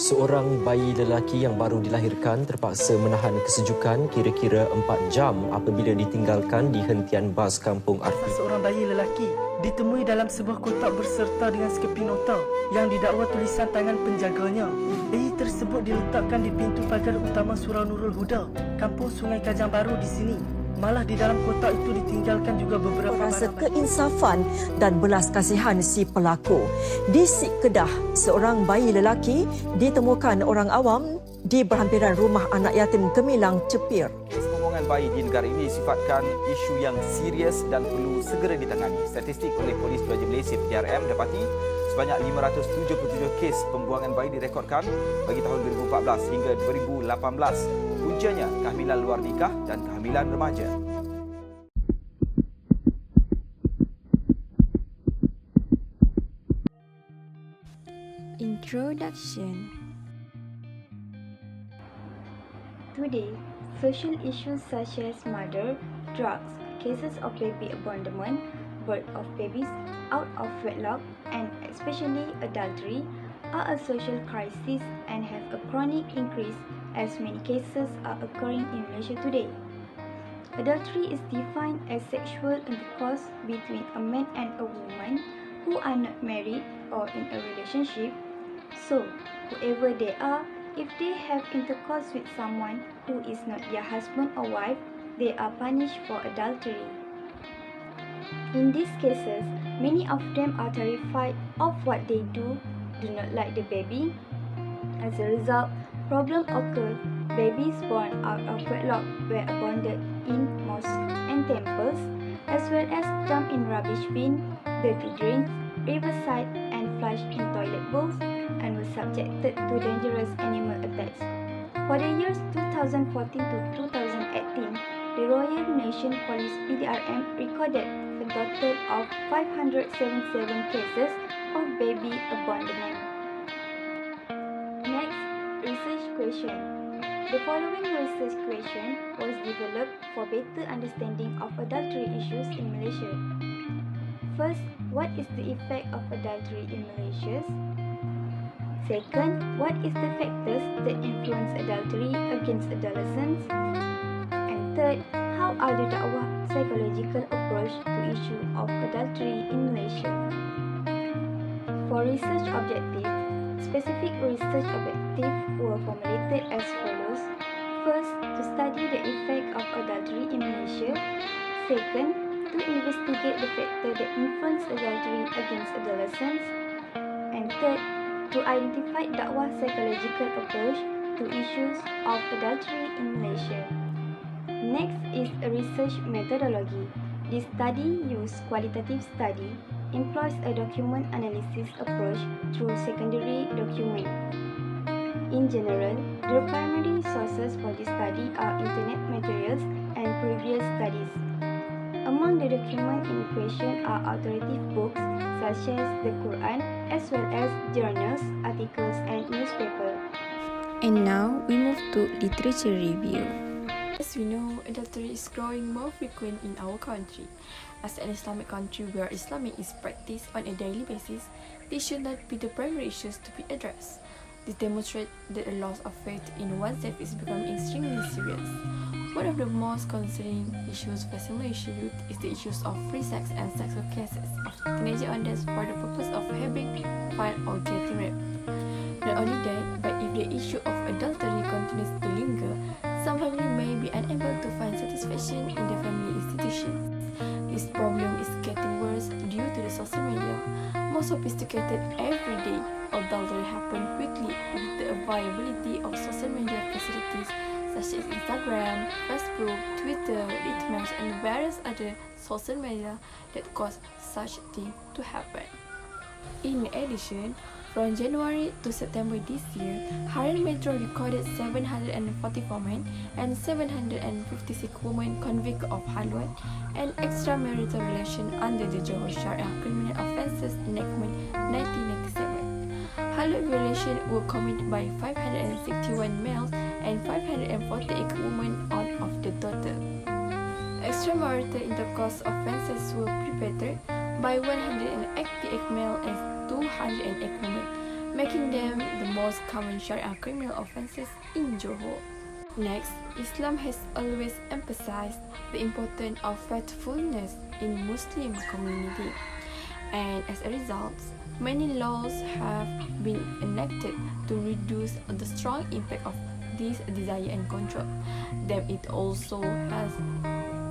Seorang bayi lelaki yang baru dilahirkan terpaksa menahan kesejukan kira-kira 4 jam apabila ditinggalkan di hentian bas kampung arti. Seorang bayi lelaki ditemui dalam sebuah kotak berserta dengan skepin nota yang didakwa tulisan tangan penjaganya. Bayi tersebut diletakkan di pintu pagar utama Surau Nurul Huda, kampung Sungai Kajang Baru di sini. Malah di dalam kotak itu ditinggalkan juga beberapa rasa keinsafan dan belas kasihan si pelaku. Di Sik Kedah, seorang bayi lelaki ditemukan orang awam di berhampiran rumah anak yatim gemilang Cepir. Kes pembuangan bayi di negara ini sifatkan isu yang serius dan perlu segera ditangani. Statistik oleh Polis Diraja Malaysia PDRM dapati sebanyak 577 kes pembuangan bayi direkodkan bagi tahun 2014 hingga 2018. Puncanya kehamilan luar nikah dan kehamilan remaja. Introduction. Today, social issues such as murder, drugs, cases of baby abandonment, birth of babies out of wedlock, and especially adultery are a social crisis and have a chronic increase as many cases are occurring in Malaysia today. Adultery is defined as sexual intercourse between a man and a woman who are not married or in a relationship. So, whoever they are, if they have intercourse with someone who is not their husband or wife, they are punished for adultery. In these cases, many of them are terrified of what they do not like the baby. As a result, problems occur. Babies born out of wedlock were abandoned in mosques and temples, as well as dumped in rubbish bin, dirty drains, riverside, and flushed in toilet bowls, and were subjected to dangerous animal attacks. For the years 2014 to 2018, the Royal Malaysian Police PDRM recorded a total of 577 cases of baby abandonment. Next, research question. The following research question was developed for better understanding of adultery issues in Malaysia. First, what is the effect of adultery in Malaysia? Second, what is the factors that influence adultery against adolescents? And third, how are the Dakwah psychological approach to issue of adultery in Malaysia? For research objective, specific research objectives were formulated as follows. First, to study the effect of adultery in Malaysia. Second, to investigate the factors that influence adultery against adolescents. And third, to identify Dakwah psychological approach to issues of adultery in Malaysia. Next is a research methodology. This study uses qualitative study, employs a document analysis approach through secondary document. In general, the primary sources for this study are internet materials and previous studies. Among the documents in question are authoritative books such as the Quran, as well as journals, articles, and newspapers. And now we move to literature review. As we know, adultery is growing more frequent in our country. As an Islamic country where Islam is practiced on a daily basis, this should not be the primary issues to be addressed. This demonstrates that a loss of faith in oneself is becoming extremely serious. One of the most concerning issues facing Malaysian youth is the issues of free sex and sexual cases of teenager underage for the purpose of having fun or getting raped. Not only that, but if the issue of adultery continues to linger, some family may be unable to find satisfaction in the family institutions. This problem is getting worse due to the social media. More sophisticated every day, adultery happens quickly with the availability of social media facilities such as Instagram, Facebook, Twitter, emails, and various other social media that cause such things to happen. In addition, from January to September this year, Harian Metro recorded 744 men and 756 women convicted of halwa and extramarital relation under the Johor Sharia Criminal Offences Enactment 1997. Halwa violations were committed by 561 males and 548 women out of the total. Extramarital intercourse offences were perpetrated by 188 male and 208 women. making them the most common Sharia criminal offences in Johor. Next, Islam has always emphasized the importance of faithfulness in Muslim community, and as a result, many laws have been enacted to reduce the strong impact of this desire and control. Then it also has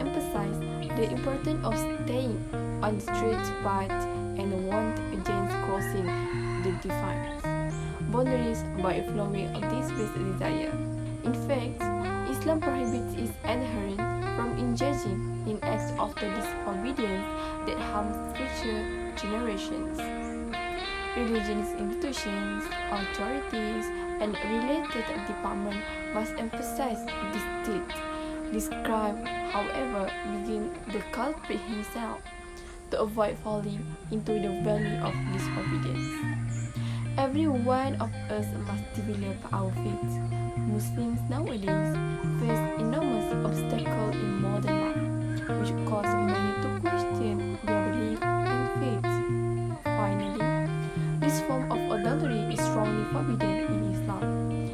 emphasized the importance of staying on the straight path and warned against crossing the defined boundaries by flowing of this base desire. In fact, Islam prohibits its adherents from engaging in acts of the disobedience that harm future generations. Religious institutions, authorities, and related departments must emphasize this state. Describe, however, within the culprit himself to avoid falling into the valley of disobedience. Every one of us must develop our faith. Muslims nowadays face enormous obstacles in modern life, which cause many to question their belief and faith. Finally, this form of adultery is strongly forbidden in Islam.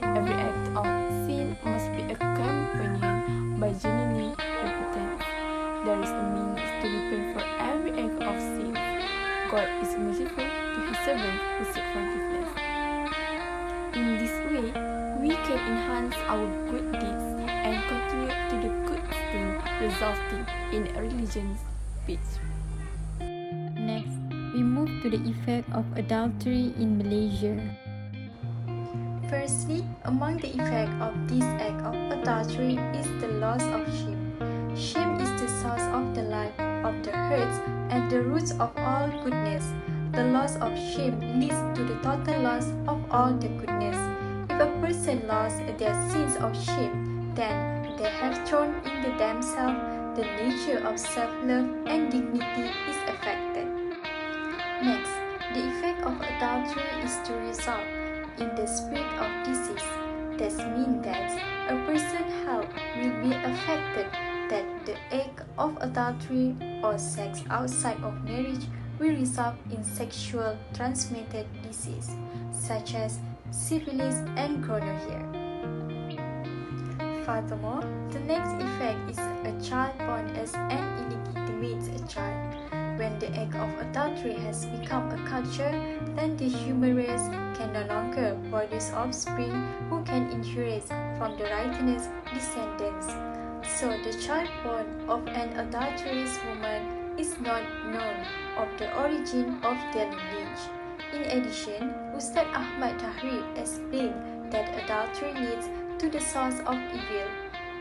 Every act of sin must be accompanied by genuine repentance. There is a means to repent for every act of sin. God is merciful to His servants who seek forgiveness. In this way, we can enhance our good deeds and contribute to the good thing resulting in religion's peace. Next, we move to the effect of adultery in Malaysia. Firstly, among the effect of this act of adultery is the loss of shame. Shame is the source of the life, of the hurts, and the roots of all goodness. The loss of shame leads to the total loss of all the goodness. If a person lost their sense of shame, then they have thrown into themselves the nature of self-love and dignity is affected. Next, the effect of adultery is to result in the spread of disease. This means that a person's health will be affected, that the act of adultery or sex outside of marriage will result in sexual transmitted disease such as syphilis and gonorrhea. Furthermore, the next effect is a child born as an illegitimate child. When the act of adultery has become a culture, then the human race can no longer produce offspring who can inherit from the righteous descendants. So the child born of an adulterous woman is not known of the origin of their lineage. In addition, Ustad Ahmad Tahrir explained that adultery leads to the source of evil.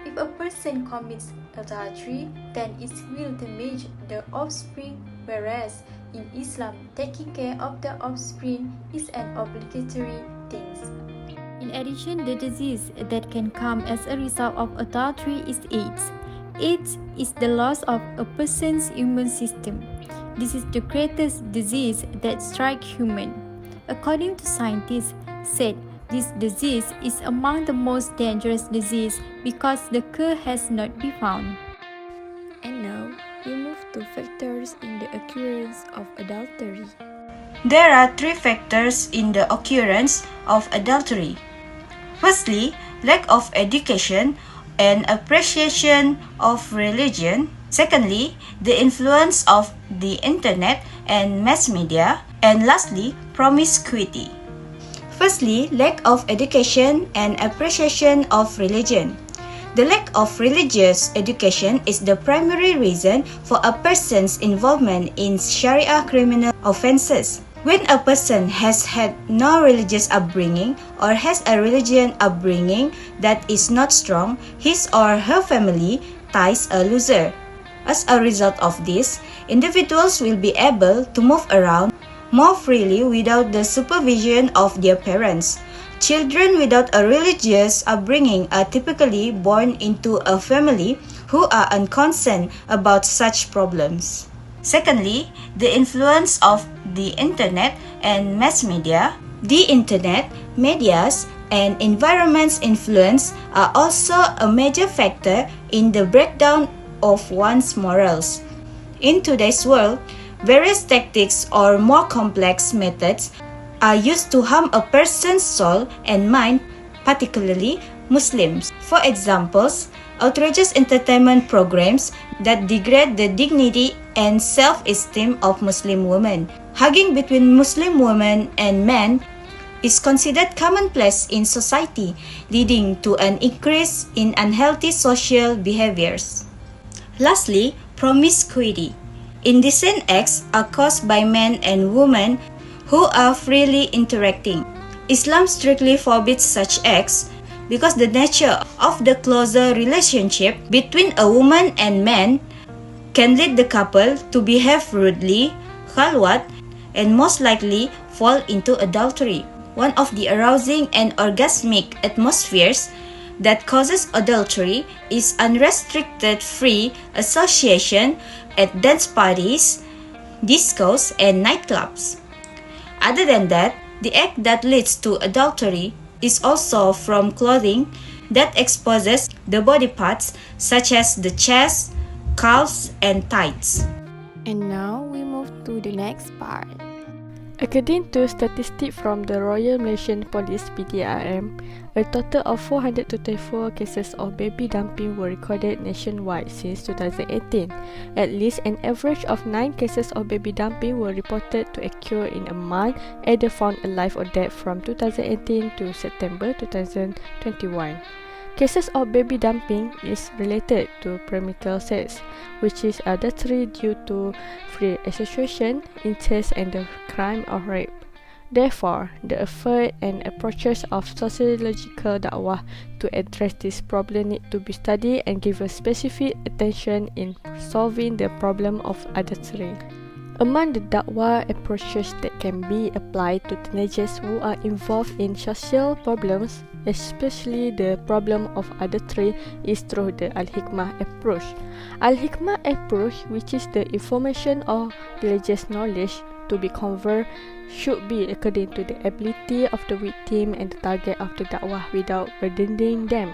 If a person commits adultery, then it will damage the offspring, whereas in Islam, taking care of the offspring is an obligatory thing. In addition, the disease that can come as a result of adultery is AIDS. AIDS is the loss of a person's immune system. This is the greatest disease that strikes humans. According to scientists, said this disease is among the most dangerous disease because the cure has not been found. And now, we move to factors in the occurrence of adultery. There are three factors in the occurrence of adultery. Firstly, lack of education and appreciation of religion. Secondly, the influence of the internet and mass media. And lastly, promiscuity. Firstly, lack of education and appreciation of religion. The lack of religious education is the primary reason for a person's involvement in Sharia criminal offenses. When a person has had no religious upbringing or has a religion upbringing that is not strong, his or her family ties a loser. As a result of this, individuals will be able to move around more freely without the supervision of their parents. Children without a religious upbringing are typically born into a family who are unconcerned about such problems. Secondly, the influence of the internet and mass media. The internet, medias, and environment's influence are also a major factor in the breakdown of one's morals. In today's world, various tactics or more complex methods are used to harm a person's soul and mind, particularly Muslims. For examples, outrageous entertainment programs that degrade the dignity and self-esteem of Muslim women. Hugging between Muslim women and men is considered commonplace in society, leading to an increase in unhealthy social behaviors. Lastly, promiscuity. Indecent acts are caused by men and women who are freely interacting. Islam strictly forbids such acts because the nature of the closer relationship between a woman and man can lead the couple to behave rudely, khalwat, and most likely fall into adultery. One of the arousing and orgasmic atmospheres that causes adultery is unrestricted free association at dance parties, discos, and nightclubs. Other than that, the act that leads to adultery is also from clothing that exposes the body parts such as the chest, calves, and thighs. And now we move to the next part. According to statistics from the Royal Malaysian Police (PDRM), a total of 424 cases of baby dumping were recorded nationwide since 2018. At least an average of 9 cases of baby dumping were reported to occur in a month, either found alive or dead from 2018 to September 2021. Cases of baby dumping is related to premarital sex, which is adultery due to free association, incest, and the crime of rape. Therefore, the effort and approaches of sociological dakwah to address this problem need to be studied and given specific attention in solving the problem of adultery. Among the dakwah approaches that can be applied to teenagers who are involved in social problems, especially the problem of adultery, is through the Al-Hikmah approach. Al-Hikmah approach, which is the information or religious knowledge to be conveyed, should be according to the ability of the victim and the target of the dakwah without burdening them.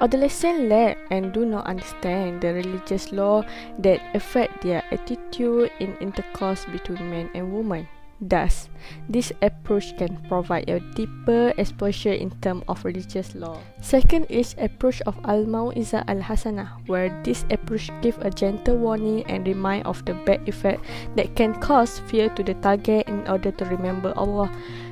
Adolescents lack and do not understand the religious law that affect their attitude in intercourse between men and women. Thus, this approach can provide a deeper exposure in terms of religious law. Second is approach of Al-Mau'izah Al-Hasanah, where this approach gives a gentle warning and remind of the bad effect that can cause fear to the target in order to remember Allah.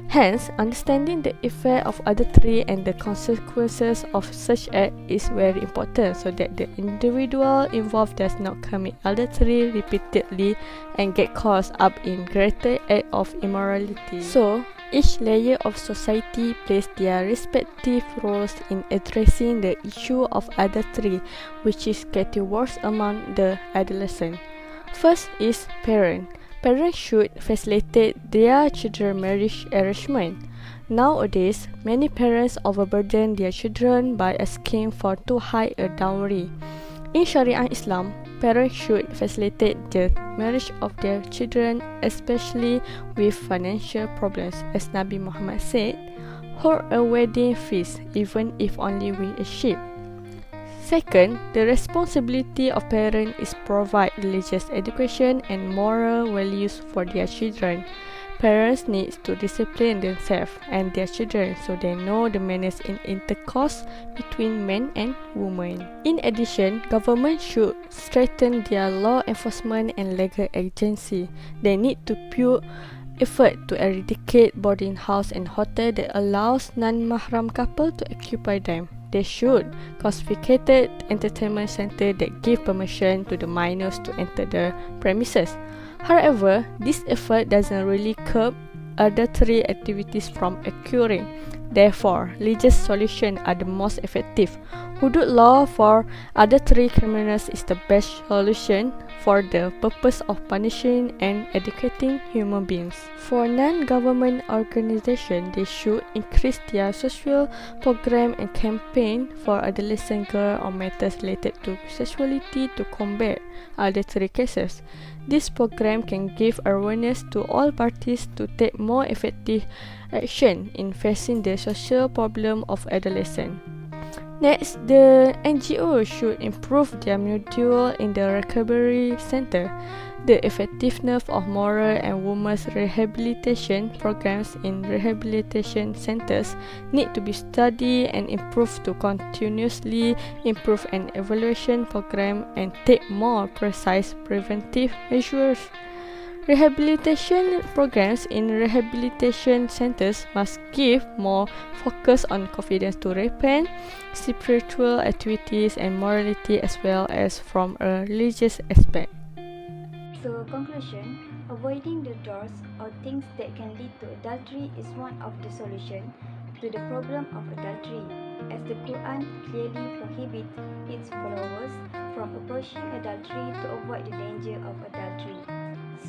Hence, understanding the effect of adultery and the consequences of such act is very important so that the individual involved does not commit adultery repeatedly and get caught up in greater act of immorality. So, each layer of society plays their respective roles in addressing the issue of adultery, which is getting worse among the adolescents. First is parents. Parents should facilitate their children's marriage arrangement. Nowadays, many parents overburden their children by asking for too high a dowry. In Sharia Islam, parents should facilitate the marriage of their children, especially with financial problems, as Nabi Muhammad said, "Hold a wedding feast, even if only with a sheep." Second, the responsibility of parents is provide religious education and moral values for their children. Parents need to discipline themselves and their children so they know the manners in intercourse between men and women. In addition, government should strengthen their law enforcement and legal agency. They need to put effort to eradicate boarding house and hotel that allows non-mahram couple to occupy them. They should confiscate entertainment center that give permission to the minors to enter the premises. However, this effort doesn't really curb adultery activities from occurring. Therefore, religious solutions are the most effective. Hudud law for adultery criminals is the best solution for the purpose of punishing and educating human beings. For non-government organizations, they should increase their social program and campaign for adolescent girls on matters related to sexuality to combat adultery cases. This program can give awareness to all parties to take more effective action in facing the social problem of adolescents. Next, the NGO should improve their module in the recovery center. The effectiveness of moral and women's rehabilitation programs in rehabilitation centers need to be studied and improved to continuously improve an evaluation program and take more precise preventive measures. Rehabilitation programs in rehabilitation centers must give more focus on confidence to repent, spiritual activities and morality as well as from a religious aspect. So, conclusion, avoiding the doors or things that can lead to adultery is one of the solutions to the problem of adultery, as the Quran clearly prohibits its followers from approaching adultery to avoid the danger of adultery.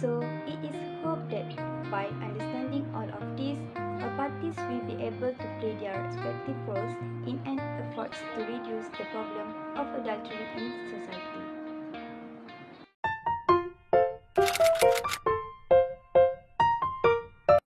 So, it is hoped that by understanding all of this, all parties will be able to play their respective roles in an effort to reduce the problem of adultery in society.